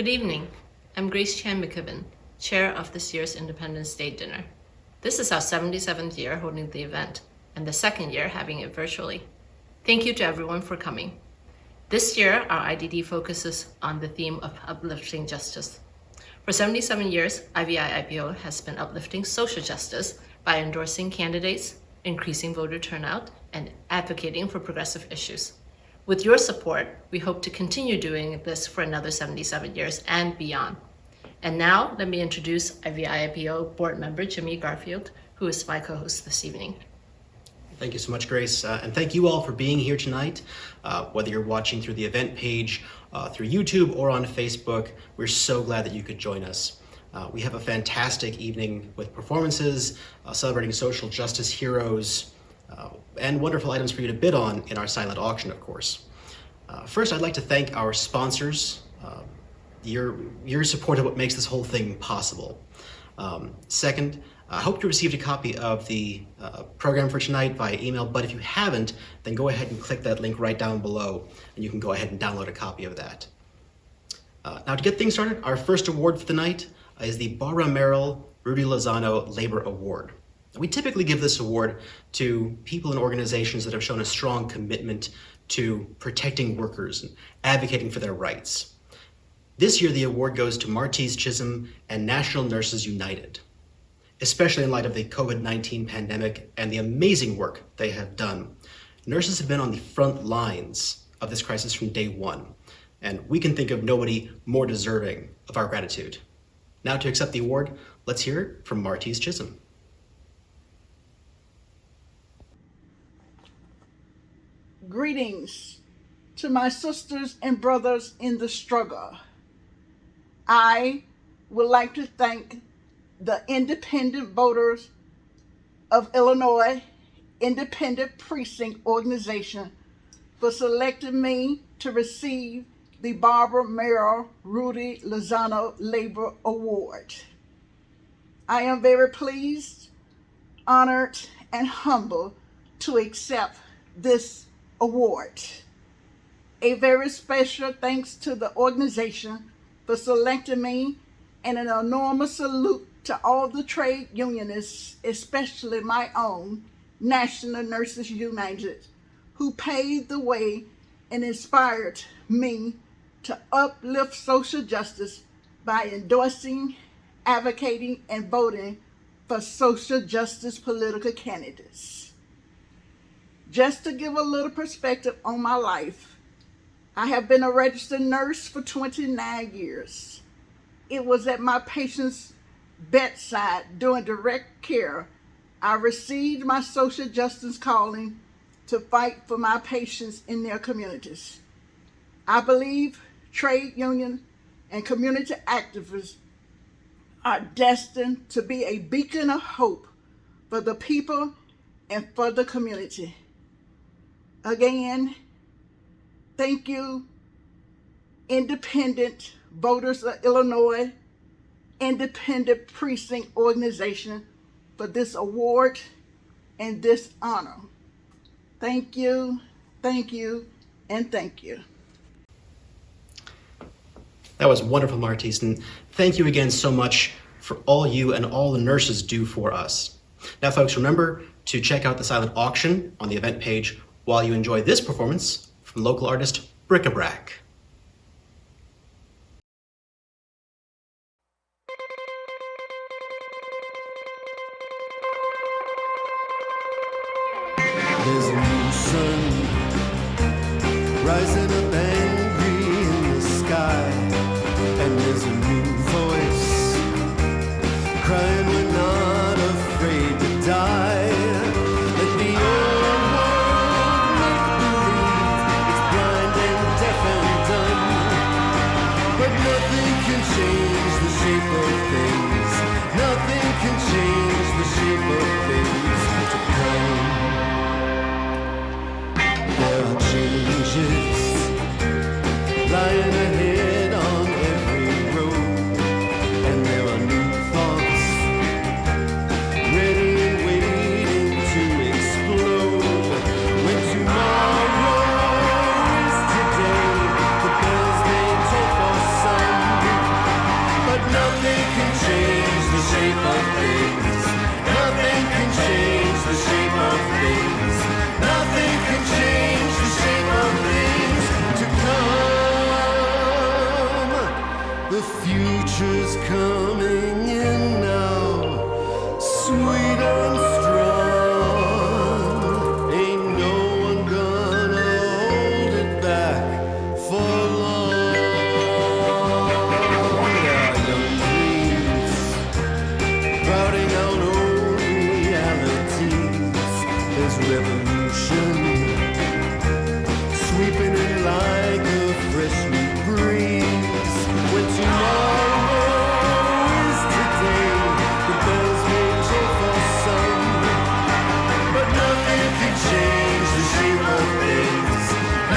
Good evening. I'm Grace Chan McKibben, Chair of this year's Independence Day Dinner. This is our 77th year holding the event, and the second year having it virtually. Thank you to everyone for coming. This year, our IDD focuses on the theme of uplifting justice. For 77 years, IVI-IPO has been uplifting social justice by endorsing candidates, increasing voter turnout, and advocating for progressive issues. With your support, we hope to continue doing this for another 77 years and beyond. And now, let me introduce IVI-IPO board member Jimmy Garfield, who is my co-host this evening. Thank you so much, Grace. And thank you all for being here tonight. Whether you're watching through the event page, through YouTube, or on Facebook, we're so glad that you could join us. We have a fantastic evening with performances, celebrating social justice heroes, and wonderful items for you to bid on in our silent auction, of course. First, I'd like to thank our sponsors. Your support is what makes this whole thing possible. Second, I hope you received a copy of the program for tonight via email, but if you haven't, then go ahead and click that link right down below, and you can go ahead and download a copy of that. Now, to get things started, our first award for the night is the Barbara Merrill Rudy Lozano Labor Award. We typically give this award to people and organizations that have shown a strong commitment to protecting workers and advocating for their rights. This year, the award goes to Martise Chisholm and National Nurses United, especially in light of the COVID-19 pandemic and the amazing work they have done. Nurses have been on the front lines of this crisis from day one, and we can think of nobody more deserving of our gratitude. Now, to accept the award, let's hear it from Martise Chisholm. Greetings to my sisters and brothers in the struggle. I would like to thank the Independent Voters of Illinois Independent Precinct Organization for selecting me to receive the Barbara Merrill Rudy Lozano Labor Award. I am very pleased, honored, and humbled to accept this award. A very special thanks to the organization for selecting me, and an enormous salute to all the trade unionists, especially my own, National Nurses United, who paved the way and inspired me to uplift social justice by endorsing, advocating, and voting for social justice political candidates. Just to give a little perspective on my life, I have been a registered nurse for 29 years. It was at my patient's bedside doing direct care I received my social justice calling to fight for my patients in their communities. I believe trade union and community activists are destined to be a beacon of hope for the people and for the community. Again, thank you, Independent Voters of Illinois Independent Precinct Organization, for this award and this honor. Thank you, and thank you. That was wonderful, Martise, and thank you again so much for all you and all the nurses do for us. Now, folks, remember to check out the silent auction on the event page while you enjoy this performance from local artist Bric-a-Brac. There's a new sun rising up angry in the sky, and there's a new voice crying, we're not afraid to die. Let the old world make believe it's blind and deaf and dumb, but nothing can change the shape of things. Nothing can change the shape of things to come. There are changes this revolution, sweeping in like a fresh new breeze. When tomorrow is today, the bells may toll for some, but nothing can change the shape of things.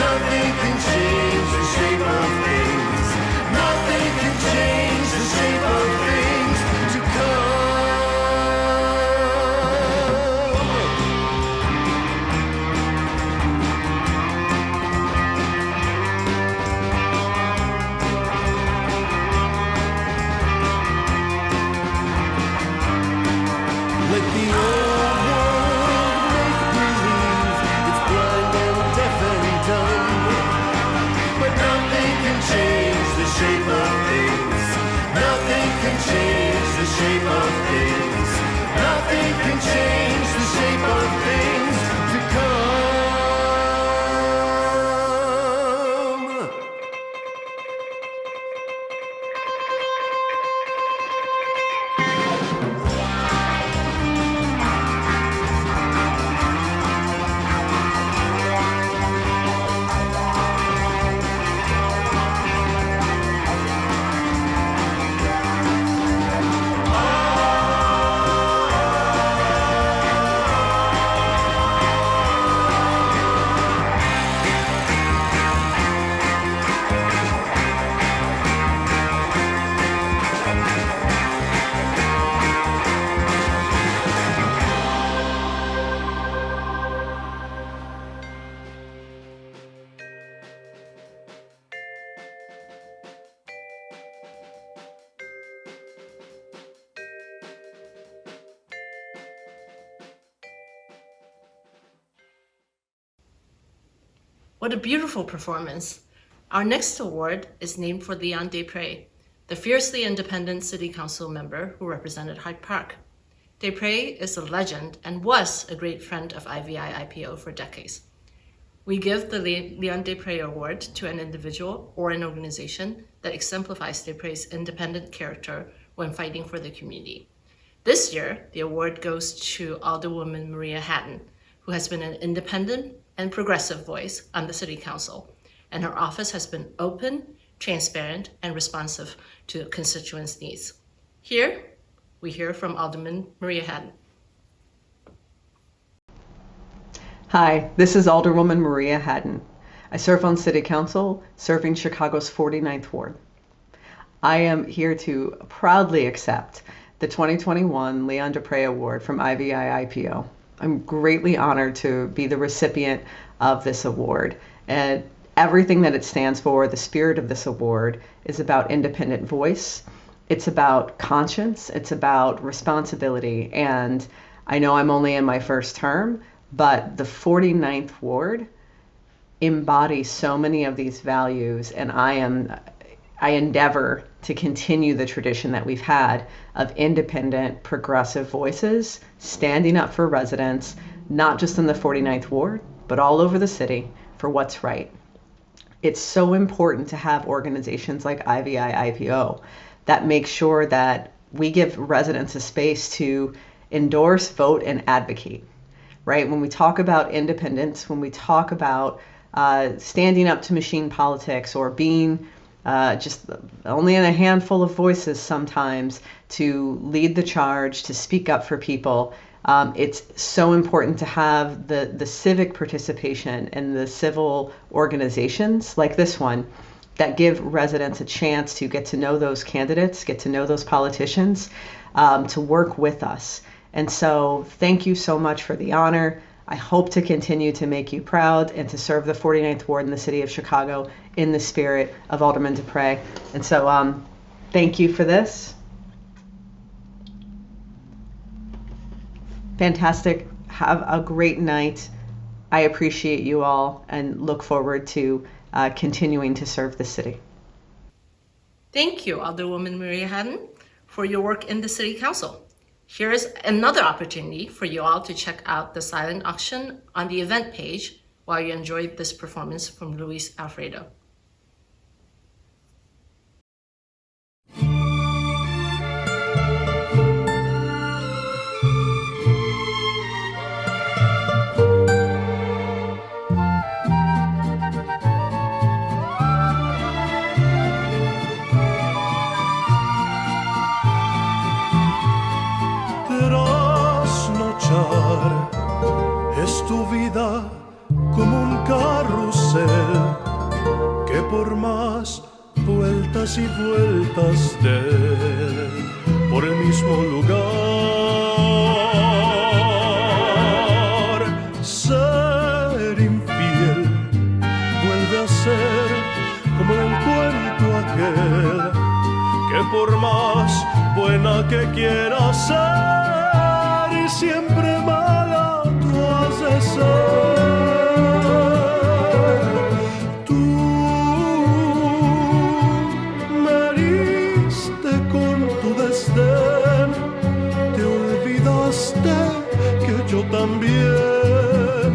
Nothing can change the shape of things. Nothing can change the shape of things to come. Let the old world make believe it's blind and deaf and dumb, but nothing can change the shape of things. Nothing can change the shape of things. Nothing can change the shape of things to come. What a beautiful performance. Our next award is named for Leon Desprez, the fiercely independent city council member who represented Hyde Park. Desprez is a legend and was a great friend of IVI-IPO for decades. We give the Leon Desprez Award to an individual or an organization that exemplifies Desprez's independent character when fighting for the community. This year, the award goes to Alderwoman Maria Hatton, who has been an independent and progressive voice on the City Council, and her office has been open, transparent, and responsive to constituents' needs. Here, we hear from Alderman Maria Hatton. Hi, this is Alderwoman Maria Hatton. I serve on City Council, serving Chicago's 49th Ward. I am here to proudly accept the 2021 Leon Desprez Award from IVI-IPO. I'm greatly honored to be the recipient of this award, and everything that it stands for, the spirit of this award, is about independent voice. It's about conscience. It's about responsibility. And I know I'm only in my first term, but the 49th Ward embodies so many of these values, and I endeavor to continue the tradition that we've had of independent, progressive voices standing up for residents, not just in the 49th Ward, but all over the city for what's right. It's so important to have organizations like IVI-IPO that make sure that we give residents a space to endorse, vote, and advocate, right? When we talk about independence, when we talk about standing up to machine politics or being just only in a handful of voices sometimes to lead the charge, to speak up for people, it's so important to have the civic participation and the civil organizations like this one that give residents a chance to get to know those candidates, get to know those politicians, to work with us. And so thank you so much for the honor. I hope to continue to make you proud and to serve the 49th Ward in the city of Chicago in the spirit of Alderman Desprez. And so thank you for this. Fantastic. Have a great night. I appreciate you all and look forward to continuing to serve the city. Thank you, Alderwoman Maria Hatton, for your work in the City Council. Here is another opportunity for you all to check out the silent auction on the event page while you enjoy this performance from Luis Alfredo. tu vida como un carrusel que por más vueltas y vueltas dé por el mismo lugar. Ser infiel vuelve a ser como en el cuento aquel que por más buena que quiera ser y siempre mala tú has de ser. Tú me heriste con tu desdén, te olvidaste que yo también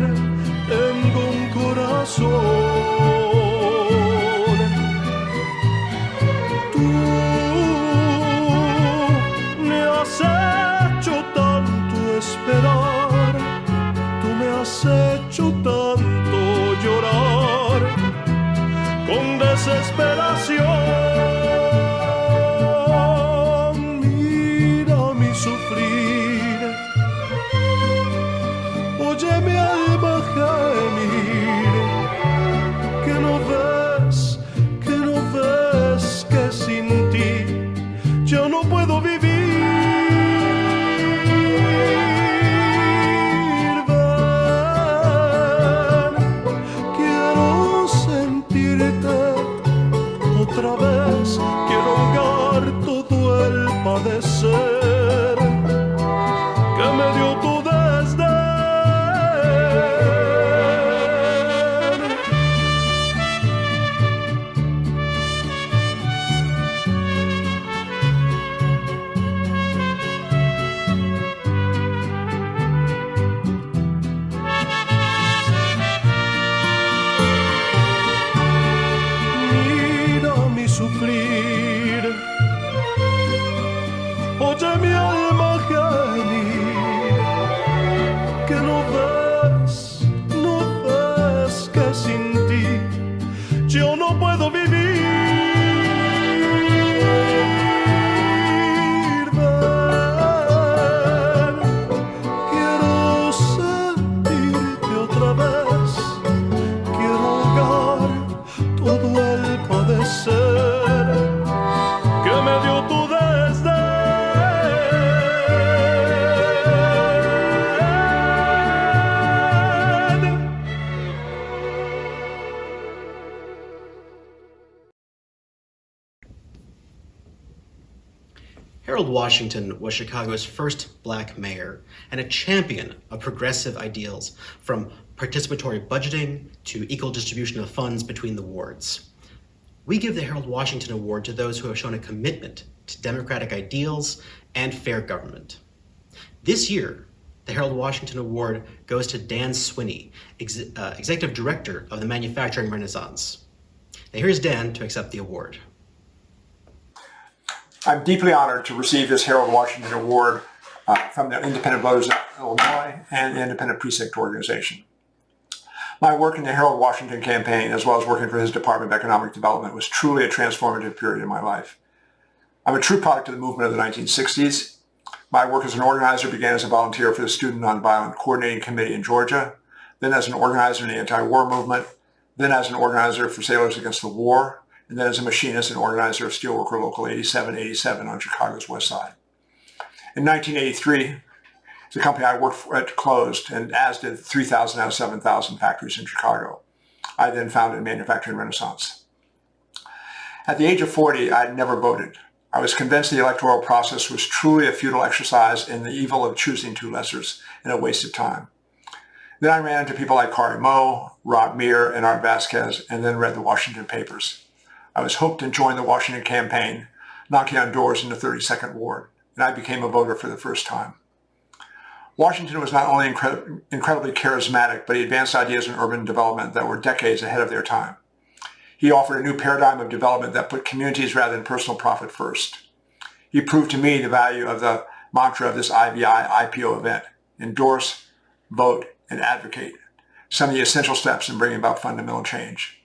tengo un corazón. Tú me has hecho tanto esperar, tú me has hecho tanto llorar con desesperación. Mira mi sufrir, oye mi alma gemir, que no ves que sin ti yo no puedo vivir. Ven, quiero sentirte otra vez, quiero ahogar todo el padecer que me dio tu desdén. Mira mi sufrir, oye mi alma gemir, que no ves que sin ti yo no puedo vivir. Ven, quiero sentirte otra vez, quiero ahogar todo el padecer que me dio tu desdén. Harold Washington was Chicago's first black mayor and a champion of progressive ideals, from participatory budgeting to equal distribution of funds between the wards. We give the Harold Washington Award to those who have shown a commitment to democratic ideals and fair government. This year, the Harold Washington Award goes to Dan Swinney, Executive Director of the Manufacturing Renaissance. Now here's Dan to accept the award. I'm deeply honored to receive this Harold Washington Award from the Independent Voters of Illinois and the Independent Precinct Organization. My work in the Harold Washington campaign, as well as working for his Department of Economic Development, was truly a transformative period in my life. I'm a true product of the movement of the 1960s. My work as an organizer began as a volunteer for the Student Nonviolent Coordinating Committee in Georgia, then as an organizer in the anti-war movement, then as an organizer for Sailors Against the War, and then as a machinist and organizer of Steelworker Local 8787 on Chicago's West Side. In 1983, the company I worked for closed, and as did 3,000 out of 7,000 factories in Chicago. I then founded Manufacturing Renaissance. At the age of 40, I had never voted. I was convinced the electoral process was truly a futile exercise in the evil of choosing two lessers and a waste of time. Then I ran into people like Kari Moe, Rob Meir, and Art Vasquez, and then read the Washington papers. I was hooked and joined the Washington campaign, knocking on doors in the 32nd Ward, and I became a voter for the first time. Washington was not only incredibly charismatic, but he advanced ideas in urban development that were decades ahead of their time. He offered a new paradigm of development that put communities rather than personal profit first. He proved to me the value of the mantra of this IVI IPO event: endorse, vote, and advocate, some of the essential steps in bringing about fundamental change.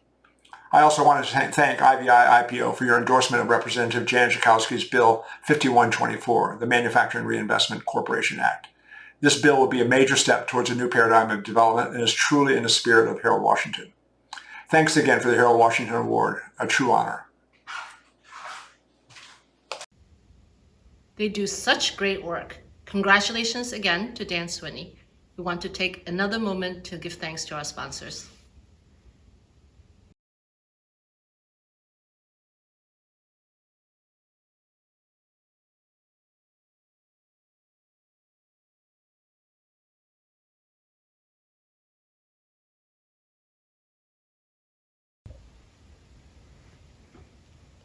I also wanted to thank IVI IPO for your endorsement of Representative Jan Schakowsky's Bill 5124, the Manufacturing Reinvestment Corporation Act. This bill will be a major step towards a new paradigm of development and is truly in the spirit of Harold Washington. Thanks again for the Harold Washington Award, a true honor. They do such great work. Congratulations again to Dan Swinney. We want to take another moment to give thanks to our sponsors.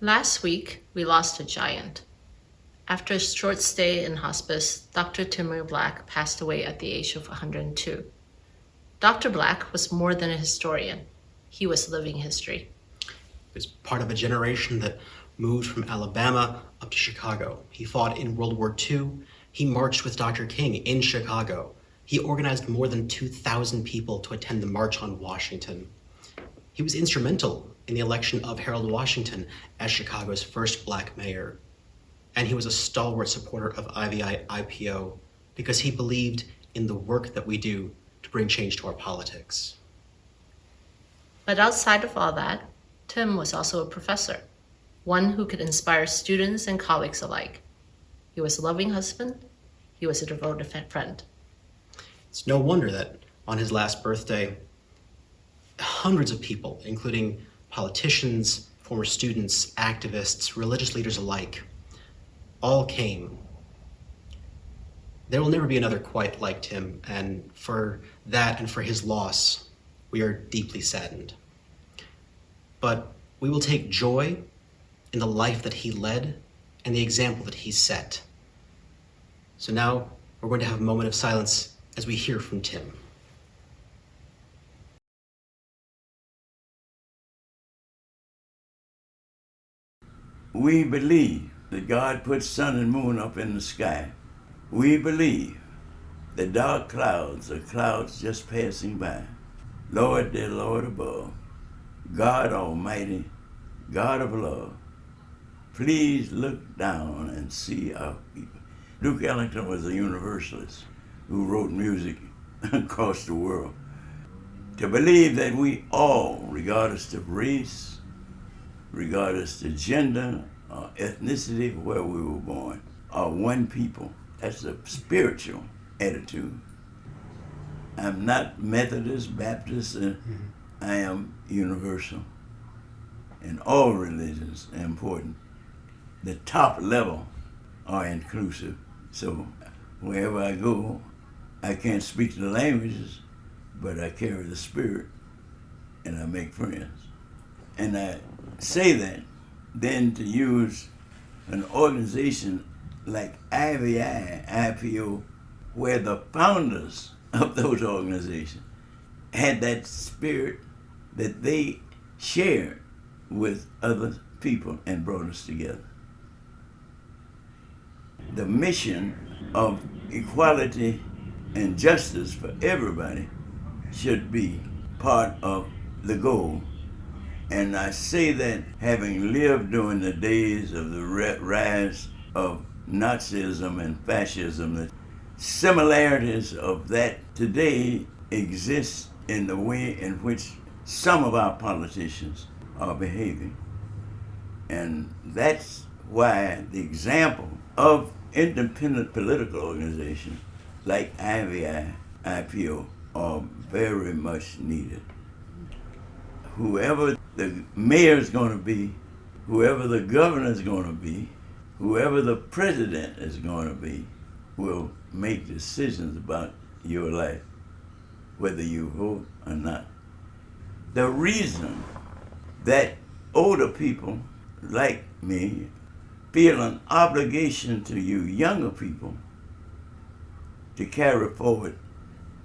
Last week, we lost a giant. After a short stay in hospice, Dr. Timothy Black passed away at the age of 102. Dr. Black was more than a historian. He was living history. He was part of a generation that moved from Alabama up to Chicago. He fought in World War II. He marched with Dr. King in Chicago. He organized more than 2,000 people to attend the March on Washington. He was instrumental in the election of Harold Washington as Chicago's first Black mayor. And he was a stalwart supporter of IVI IPO because he believed in the work that we do to bring change to our politics. But outside of all that, Tim was also a professor, one who could inspire students and colleagues alike. He was a loving husband. He was a devoted friend. It's no wonder that on his last birthday, hundreds of people, including politicians, former students, activists, religious leaders alike, all came. There will never be another quite like Tim, and for that and for his loss, we are deeply saddened. But we will take joy in the life that he led and the example that he set. So now we're going to have a moment of silence as we hear from Tim. We believe that God put sun and moon up in the sky. We believe the dark clouds are clouds just passing by. Lord, dear Lord above, God Almighty, God of love, please look down and see our people. Duke Ellington was a universalist who wrote music across the world. To believe that we all, regardless of race, regardless of gender or ethnicity, where we were born, are one people. That's a spiritual attitude. I'm not Methodist, Baptist, I am universal. And all religions are important. The top level are inclusive. So wherever I go, I can't speak the languages, but I carry the spirit and I make friends. And I say that then to use an organization like IVI, IPO, where the founders of those organizations had that spirit that they shared with other people and brought us together. The mission of equality and justice for everybody should be part of the goal. And I say that having lived during the days of the rise of Nazism and fascism, the similarities of that today exist in the way in which some of our politicians are behaving. And that's why the example of independent political organizations like IVI, IPO are very much needed. Whoever the mayor's going to be, whoever the governor's going to be, whoever the president is going to be, will make decisions about your life, whether you vote or not. The reason that older people like me feel an obligation to you younger people to carry forward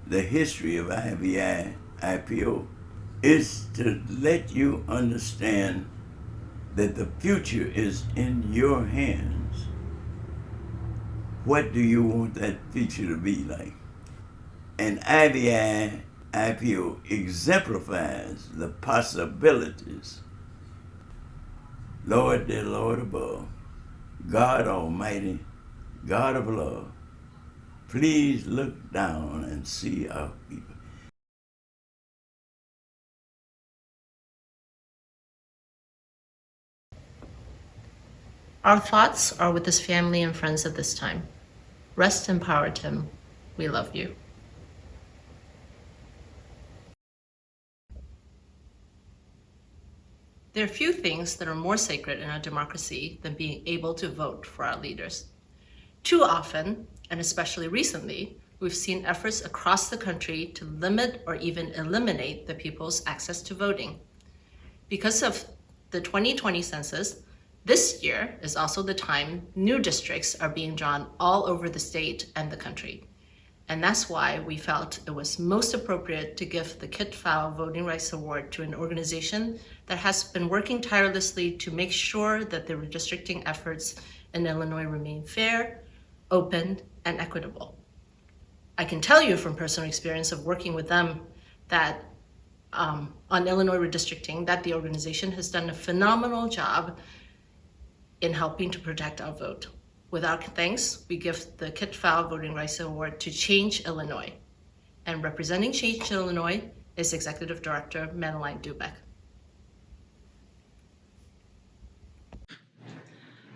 the history of IVI, IPO, is to let you understand that the future is in your hands. What do you want that future to be like? And IVI, IPO exemplifies the possibilities. Lord, dear Lord above, God Almighty, God of love, please look down and see our people. Our thoughts are with his family and friends at this time. Rest in power, Tim. We love you. There are few things that are more sacred in our democracy than being able to vote for our leaders. Too often, and especially recently, we've seen efforts across the country to limit or even eliminate the people's access to voting. Because of the 2020 census, this year is also the time new districts are being drawn all over the state and the country. And that's why we felt it was most appropriate to give the Kit Fowl Voting Rights Award to an organization that has been working tirelessly to make sure that the redistricting efforts in Illinois remain fair, open, and equitable. I can tell you from personal experience of working with them that on Illinois redistricting, that the organization has done a phenomenal job in helping to protect our vote. With our thanks, we give the Kit Fowl Voting Rights Award to Change Illinois. And representing Change Illinois is Executive Director Madeline Dubeck.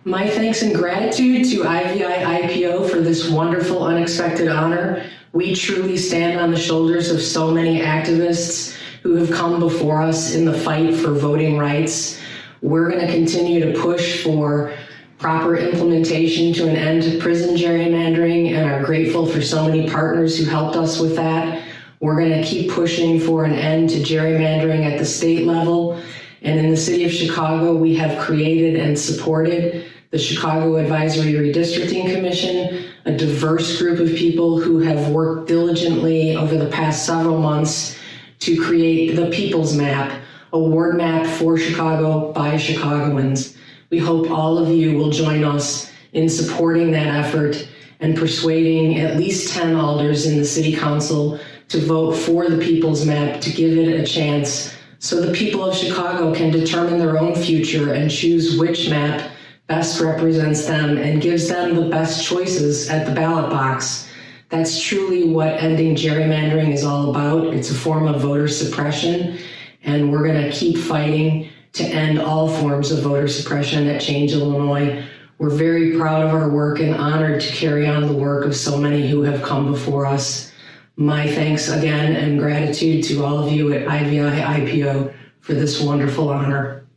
My thanks and gratitude to IVI IPO for this wonderful, unexpected honor. We truly stand on the shoulders of so many activists who have come before us in the fight for voting rights. We're going to continue to push for proper implementation to an end to prison gerrymandering and are grateful for so many partners who helped us with that. We're going to keep pushing for an end to gerrymandering at the state level. And in the city of Chicago, we have created and supported the Chicago Advisory Redistricting Commission, a diverse group of people who have worked diligently over the past several months to create the People's Map, a ward map for Chicago by Chicagoans. We hope all of you will join us in supporting that effort and persuading at least 10 alders in the city council to vote for the People's Map, to give it a chance so the people of Chicago can determine their own future and choose which map best represents them and gives them the best choices at the ballot box. That's truly what ending gerrymandering is all about. It's a form of voter suppression, and we're going to keep fighting to end all forms of voter suppression at Change Illinois. We're very proud of our work and honored to carry on the work of so many who have come before us. My thanks again and gratitude to all of you at IVI IPO for this wonderful honor.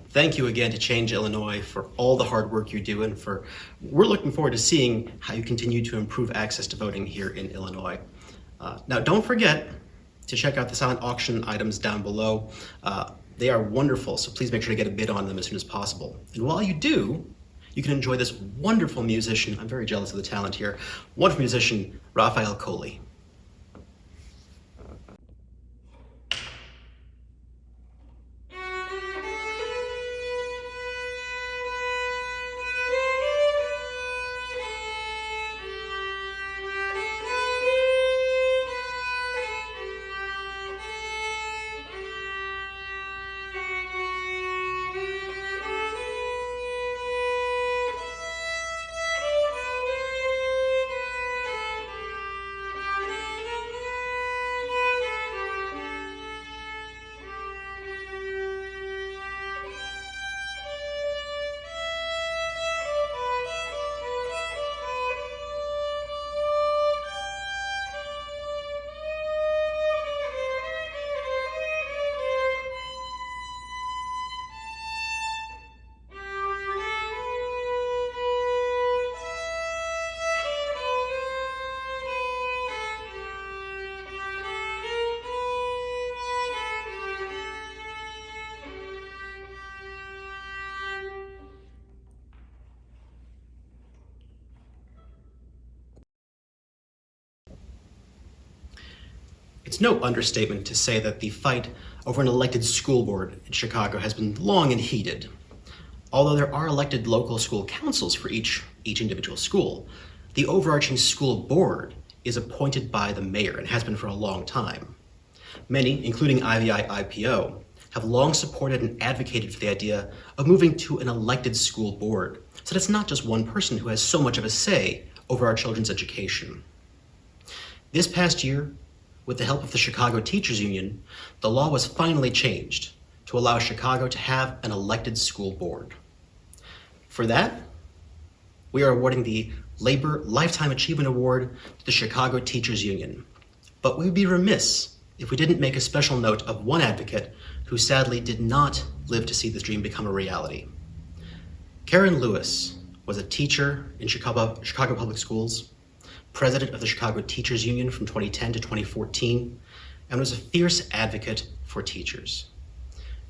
Thank you again to Change Illinois for all the hard work you do, and we're looking forward to seeing how you continue to improve access to voting here in Illinois. Now, don't forget to check out the silent auction items down below. They are wonderful, so please make sure to get a bid on them as soon as possible. And while you do, you can enjoy this wonderful musician. I'm very jealous of the talent here. Wonderful musician, Raphael Coley. It's no understatement to say that the fight over an elected school board in Chicago has been long and heated. Although there are elected local school councils for each individual school, the overarching school board is appointed by the mayor and has been for a long time. Many, including IVI IPO, have long supported and advocated for the idea of moving to an elected school board, so that it's not just one person who has so much of a say over our children's education. This past year, with the help of the Chicago Teachers Union, the law was finally changed to allow Chicago to have an elected school board. For that, we are awarding the Labor Lifetime Achievement Award to the Chicago Teachers Union. But we would be remiss if we didn't make a special note of one advocate who sadly did not live to see this dream become a reality. Karen Lewis was a teacher in Chicago Public Schools, president of the Chicago Teachers Union from 2010 to 2014, and was a fierce advocate for teachers.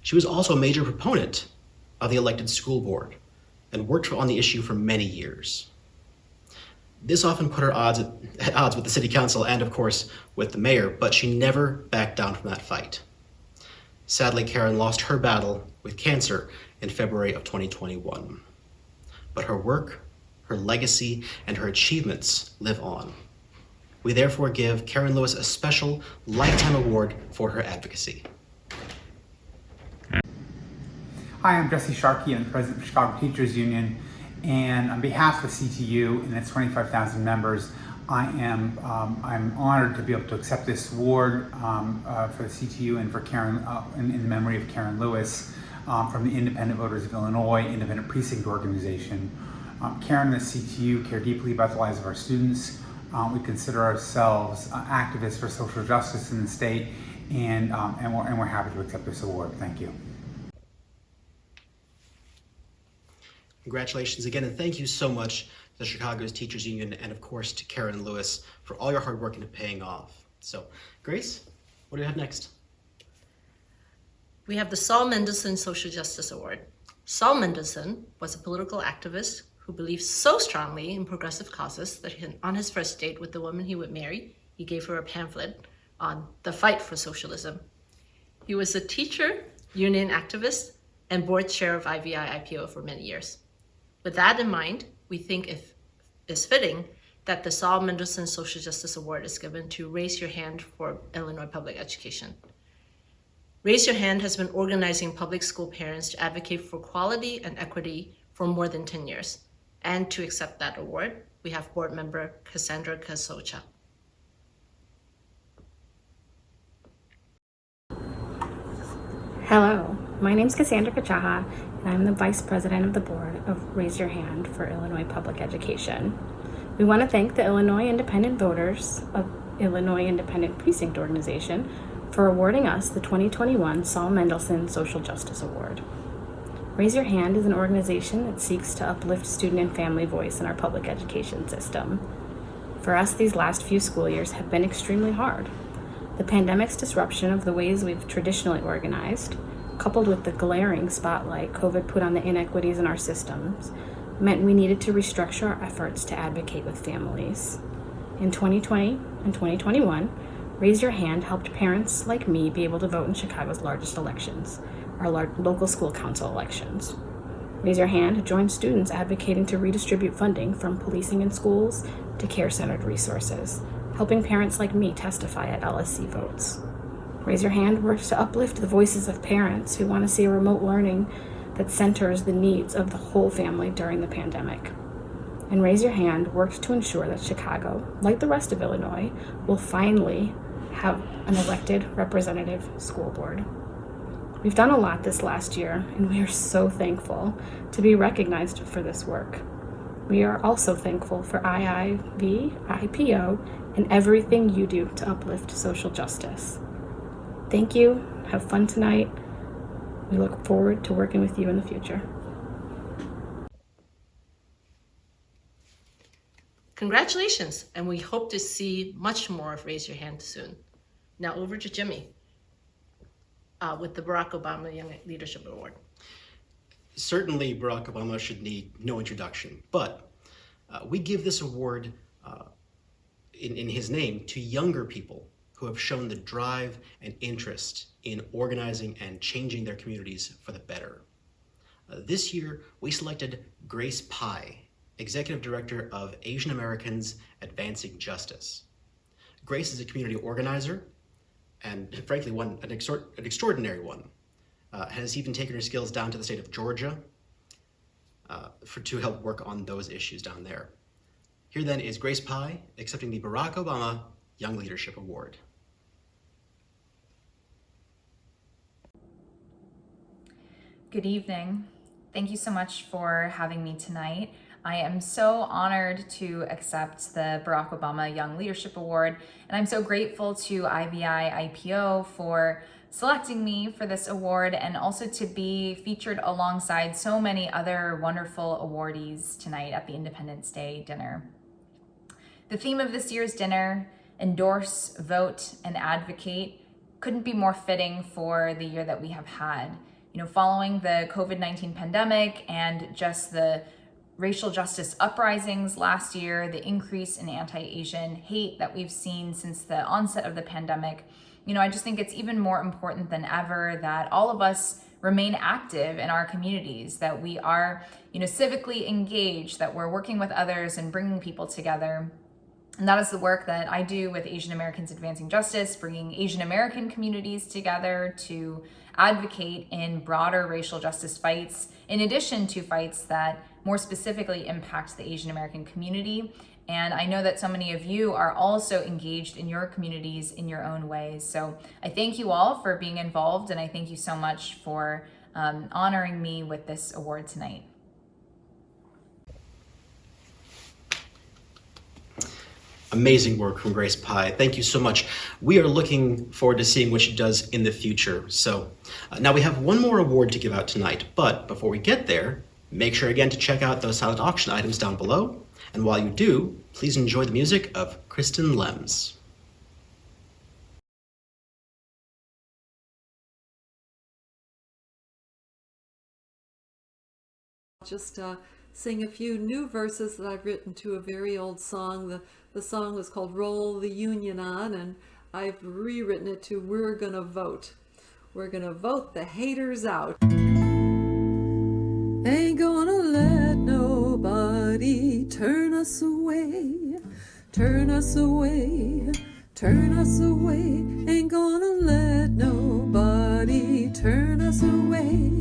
She was also a major proponent of the elected school board and worked on the issue for many years. This often put her at odds with the city council and, of course, with the mayor, but she never backed down from that fight. Sadly, Karen lost her battle with cancer in February of 2021. But her work, her legacy, and her achievements live on. We therefore give Karen Lewis a special Lifetime Award for her advocacy. Hi, I'm Jesse Sharkey. I'm the president of the Chicago Teachers Union, and on behalf of CTU and its 25,000 members, I'm honored to be able to accept this award for the CTU and for Karen, in the memory of Karen Lewis, from the Independent Voters of Illinois Independent Precinct Organization. Karen and the CTU care deeply about the lives of our students. We consider ourselves activists for social justice in the state, and we're happy to accept this award. Thank you. Congratulations again, and thank you so much to the Chicago's Teachers Union and, of course, to Karen Lewis for all your hard work and paying off. So, Grace, what do you have next? We have the Saul Mendelson Social Justice Award. Saul Mendelson was a political activist who believed so strongly in progressive causes that on his first date with the woman he would marry, he gave her a pamphlet on the fight for socialism. He was a teacher, union activist, and board chair of IVI-IPO for many years. With that in mind, we think it's fitting that the Saul Mendelson Social Justice Award is given to Raise Your Hand for Illinois Public Education. Raise Your Hand has been organizing public school parents to advocate for quality and equity for more than 10 years. And to accept that award, we have board member Cassandra Casocha. Hello, my name is Cassandra Kachaha, and I'm the Vice President of the Board of Raise Your Hand for Illinois Public Education. We want to thank the Illinois Independent Voters of Illinois Independent Precinct Organization for awarding us the 2021 Saul Mendelson Social Justice Award. Raise Your Hand is an organization that seeks to uplift student and family voice in our public education system. For us, these last few school years have been extremely hard. The pandemic's disruption of the ways we've traditionally organized, coupled with the glaring spotlight COVID put on the inequities in our systems, meant we needed to restructure our efforts to advocate with families. In 2020 and 2021, Raise Your Hand helped parents like me be able to vote in Chicago's largest elections, our local school council elections. Raise Your Hand joined students advocating to redistribute funding from policing in schools to care-centered resources, helping parents like me testify at LSC votes. Raise Your Hand works to uplift the voices of parents who want to see a remote learning that centers the needs of the whole family during the pandemic. And Raise Your Hand works to ensure that Chicago, like the rest of Illinois, will finally have an elected representative school board. We've done a lot this last year, and we are so thankful to be recognized for this work. We are also thankful for IIV-IPO and everything you do to uplift social justice. Thank you. Have fun tonight. We look forward to working with you in the future. Congratulations, and we hope to see much more of Raise Your Hand soon. Now over to Jimmy with the Barack Obama Young Leadership Award. Certainly, Barack Obama should need no introduction, but we give this award in his name to younger people who have shown the drive and interest in organizing and changing their communities for the better. This year, we selected Grace Pai, Executive Director of Asian Americans Advancing Justice. Grace is a community organizer, and frankly, an extraordinary one. has even taken her skills down to the state of Georgia to help work on those issues down there. Here then is Grace Pye accepting the Barack Obama Young Leadership Award. Good evening. Thank you so much for having me tonight. I am so honored to accept the Barack Obama Young Leadership Award, and I'm so grateful to IVI IPO for selecting me for this award and also to be featured alongside so many other wonderful awardees tonight at the Independence Day dinner. The theme of this year's dinner, endorse, vote, and advocate, couldn't be more fitting for the year that we have had. Following the COVID-19 pandemic and just the racial justice uprisings last year, the increase in anti-Asian hate that we've seen since the onset of the pandemic, I just think it's even more important than ever that all of us remain active in our communities, that we are, civically engaged, that we're working with others and bringing people together. And that is the work that I do with Asian Americans Advancing Justice, bringing Asian American communities together to advocate in broader racial justice fights, in addition to fights that more specifically impact the Asian American community. And I know that so many of you are also engaged in your communities in your own ways. So I thank you all for being involved, and I thank you so much for honoring me with this award tonight. Amazing work from Grace Pye. Thank you so much. We are looking forward to seeing what she does in the future. So now we have one more award to give out tonight, but before we get there, make sure again to check out those silent auction items down below. And while you do, please enjoy the music of Kristen Lems. Just sing a few new verses that I've written to a very old song. The song was called Roll the Union On, and I've rewritten it to We're Gonna Vote. We're gonna vote the haters out. Ain't gonna let nobody turn us away, turn us away, turn us away. Ain't gonna let nobody turn us away.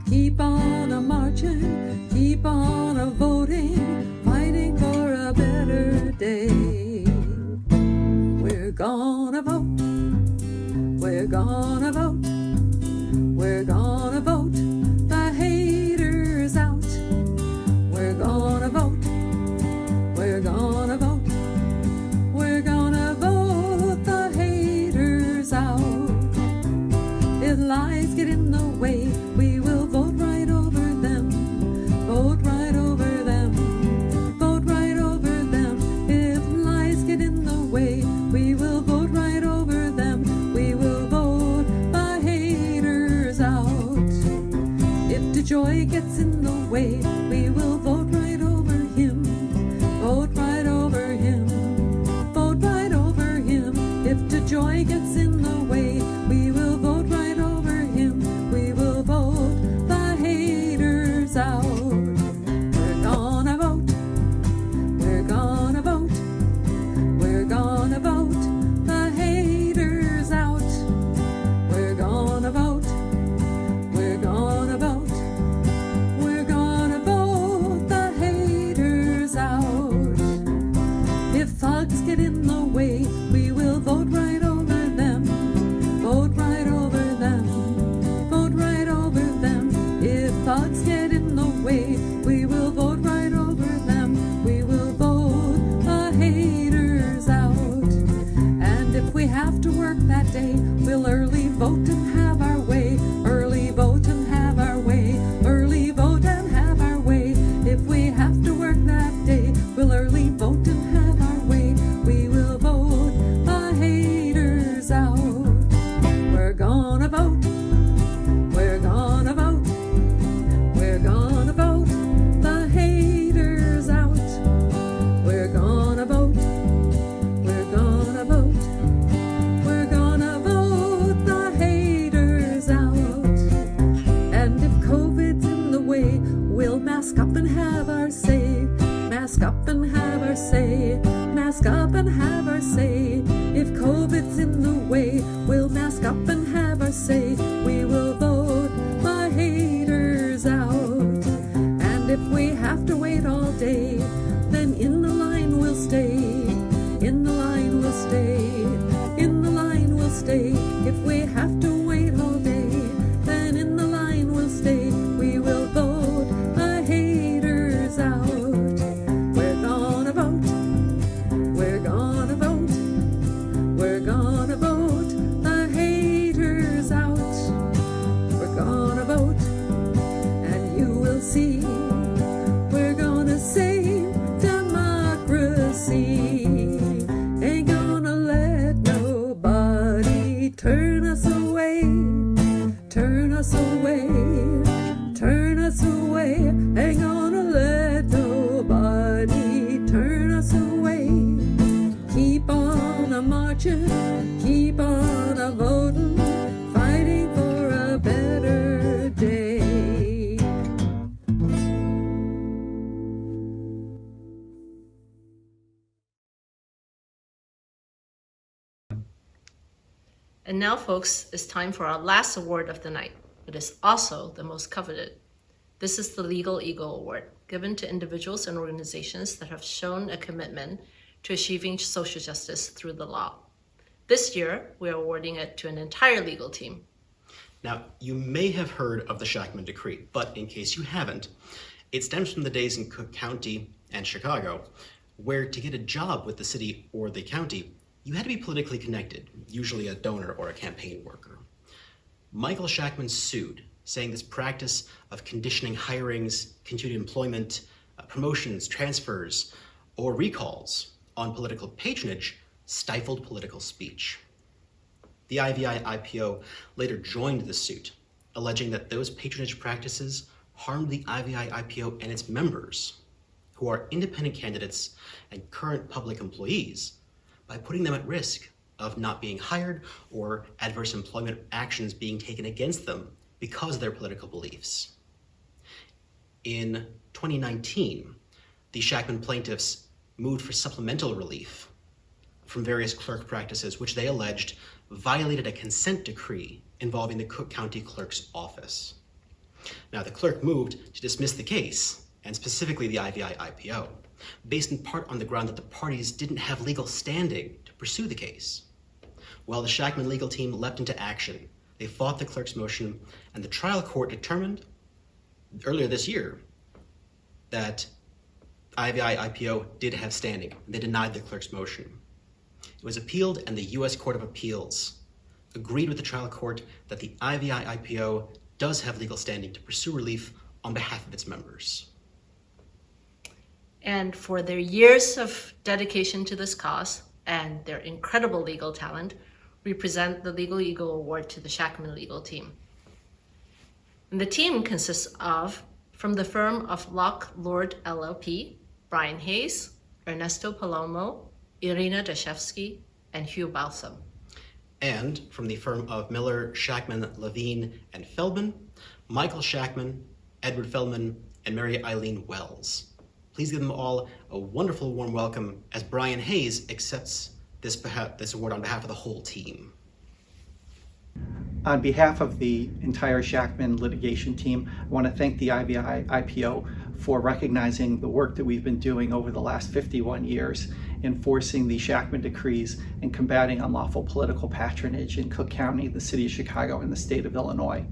Keep on a marching, keep on a voting, fighting for a better day. We're gonna vote, we're gonna vote, we're gonna vote the haters out. We're gonna vote, we're gonna vote, we're gonna vote the haters out. If lies get in the way, we will vote right over them, vote right over them, vote right over them. If lies get in the way, we will vote right over them, we will vote the haters out. If the joy gets in the way, we will vote right over him, vote right over him, vote right over him. If the joy gets in the way, we will vote right over him, we will vote the haters out. We're gonna vote, we're gonna vote, we're gonna vote the haters out. We're gonna vote, we're gonna vote, we're gonna vote the haters out. If thugs get in the way, we will vote right over them, vote right over them, vote right over them. If thugs get in the way, we will vote right over them, we will vote the haters out. And if we have to work that day, we'll early vote and have our way, early vote and have our way, early vote and have our way. If we have to work that day, we'll early vote and have our way, we will vote the haters out. We're gonna vote, we're gonna vote, we're gonna vote the haters out. We're gonna vote, we're gonna vote, we're gonna vote the haters out. And if COVID's in the way, we'll mask up and have our say, mask up and have our say, mask up and have our say. If COVID's in the way, we'll mask up and have our say, we will vote line we'll stay. In the line we'll stay. If we have to wait all day, then in the line we'll stay. We will vote the haters out. We're gonna vote. We're gonna vote. We're gonna vote the haters out. We're gonna vote, and you will see. We're gonna save democracy. Ain't gonna let nobody turn us away. Turn us away. Turn us away. Ain't gonna let nobody turn us away. Keep on a marching, keep on a voting, fighting for a better day. And now, folks, it's time for our last award of the night. It is also the most coveted. This is the Legal Eagle Award, given to individuals and organizations that have shown a commitment to achieving social justice through the law. This year, we are awarding it to an entire legal team. Now, you may have heard of the Shachtman Decree, but in case you haven't, it stems from the days in Cook County and Chicago, where to get a job with the city or the county, you had to be politically connected, usually a donor or a campaign worker. Michael Shachtman sued, saying this practice of conditioning hirings, continued employment, promotions, transfers, or recalls on political patronage stifled political speech. The IVI-IPO later joined the suit, alleging that those patronage practices harmed the IVI-IPO and its members, who are independent candidates and current public employees, by putting them at risk of not being hired or adverse employment actions being taken against them because of their political beliefs. In 2019, the Shachtman plaintiffs moved for supplemental relief from various clerk practices, which they alleged violated a consent decree involving the Cook County Clerk's office. Now, the clerk moved to dismiss the case, and specifically the IVI-IPO, based in part on the ground that the parties didn't have legal standing to pursue the case. Well, the Shachtman legal team leapt into action. They fought the clerk's motion, and the trial court determined earlier this year that IVI-IPO did have standing. They denied the clerk's motion. It was appealed, and the U.S. Court of Appeals agreed with the trial court that the IVI-IPO does have legal standing to pursue relief on behalf of its members. And for their years of dedication to this cause and their incredible legal talent, we present the Legal Eagle Award to the Shachtman legal team. And the team consists of, from the firm of Locke Lord LLP, Brian Hayes, Ernesto Palomo, Irina Dashevsky, and Hugh Balsam. And from the firm of Miller, Shachtman, Levine, and Feldman, Michael Shachtman, Edward Feldman, and Mary Eileen Wells. Please give them all a wonderful warm welcome as Brian Hayes accepts this award on behalf of the whole team. On behalf of the entire Shachtman litigation team, I want to thank the IVI-IPO for recognizing the work that we've been doing over the last 51 years, enforcing the Shachtman decrees and combating unlawful political patronage in Cook County, the city of Chicago, and the state of Illinois.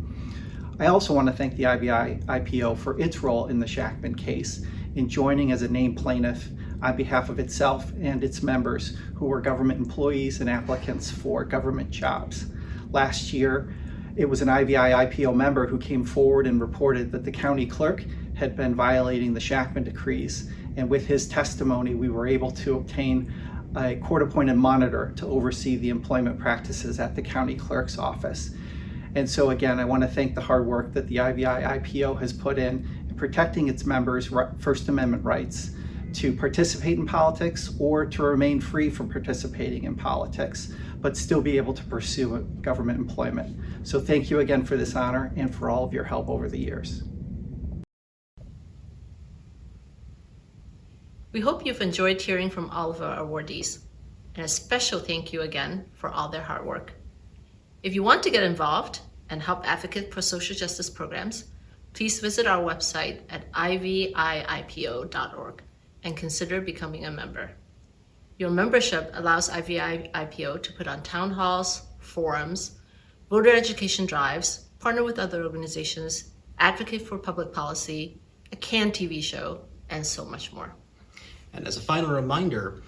I also want to thank the IVI-IPO for its role in the Shachtman case in joining as a named plaintiff on behalf of itself and its members who were government employees and applicants for government jobs. Last year, it was an IVI-IPO member who came forward and reported that the county clerk had been violating the Shachtman decrees, and with his testimony, we were able to obtain a court-appointed monitor to oversee the employment practices at the county clerk's office. And so again, I want to thank the hard work that the IVI-IPO has put in protecting its members' First Amendment rights to participate in politics or to remain free from participating in politics, but still be able to pursue government employment. So thank you again for this honor and for all of your help over the years. We hope you've enjoyed hearing from all of our awardees, and a special thank you again for all their hard work. If you want to get involved and help advocate for social justice programs, please visit our website at iviipo.org and consider becoming a member. Your membership allows IVI IPO to put on town halls, forums, voter education drives, partner with other organizations, advocate for public policy, a canned TV show, and so much more. And as a final reminder,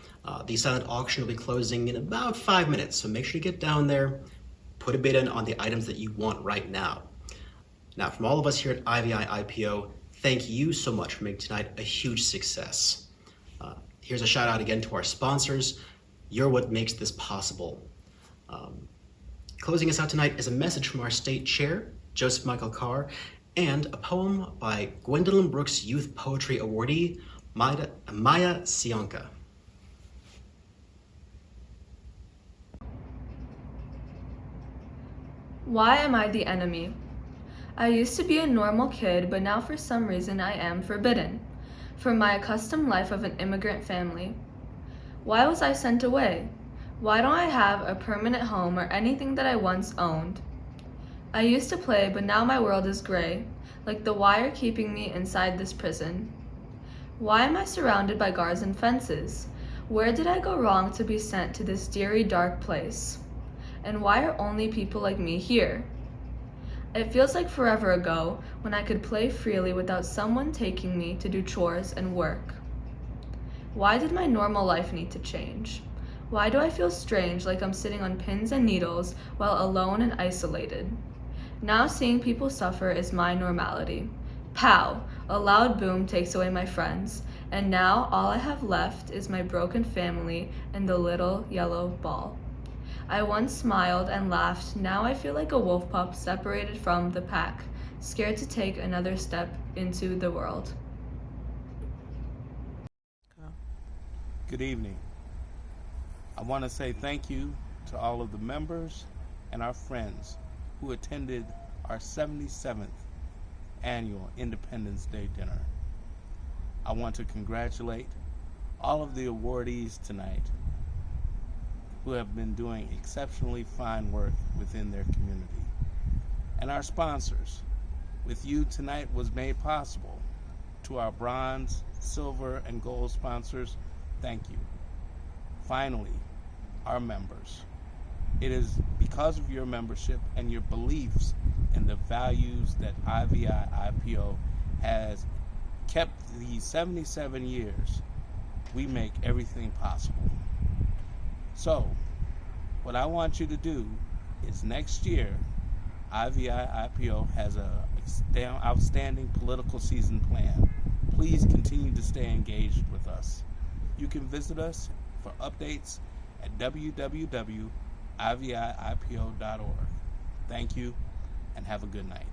the silent auction will be closing in about 5 minutes, so make sure you get down there, put a bid in on the items that you want right now. Now, from all of us here at IVI IPO, thank you so much for making tonight a huge success. Here's a shout out again to our sponsors. You're what makes this possible. Closing us out tonight is a message from our state chair, Joseph Michael Carr, and a poem by Gwendolyn Brooks Youth Poetry Awardee, Maya Sionka. Why am I the enemy? I used to be a normal kid, but now for some reason I am forbidden from my accustomed life of an immigrant family. Why was I sent away? Why don't I have a permanent home or anything that I once owned? I used to play, but now my world is gray, like the wire keeping me inside this prison. Why am I surrounded by guards and fences? Where did I go wrong to be sent to this dreary, dark place? And why are only people like me here? It feels like forever ago when I could play freely without someone taking me to do chores and work. Why did my normal life need to change? Why do I feel strange, like I'm sitting on pins and needles while alone and isolated? Now seeing people suffer is my normality. Pow! A loud boom takes away my friends, and now all I have left is my broken family and the little yellow ball. I once smiled and laughed, now I feel like a wolf pup separated from the pack, scared to take another step into the world. Good evening. I want to say thank you to all of the members and our friends who attended our 77th annual Independence Day dinner. I want to congratulate all of the awardees tonight who have been doing exceptionally fine work within their community. And our sponsors, with you tonight was made possible. To our bronze, silver, and gold sponsors, thank you. Finally, our members. It is because of your membership and your beliefs in the values that IVI IPO has kept these 77 years, we make everything possible. So, what I want you to do is next year, IVI IPO has an outstanding political season plan. Please continue to stay engaged with us. You can visit us for updates at www.iviipo.org. Thank you, and have a good night.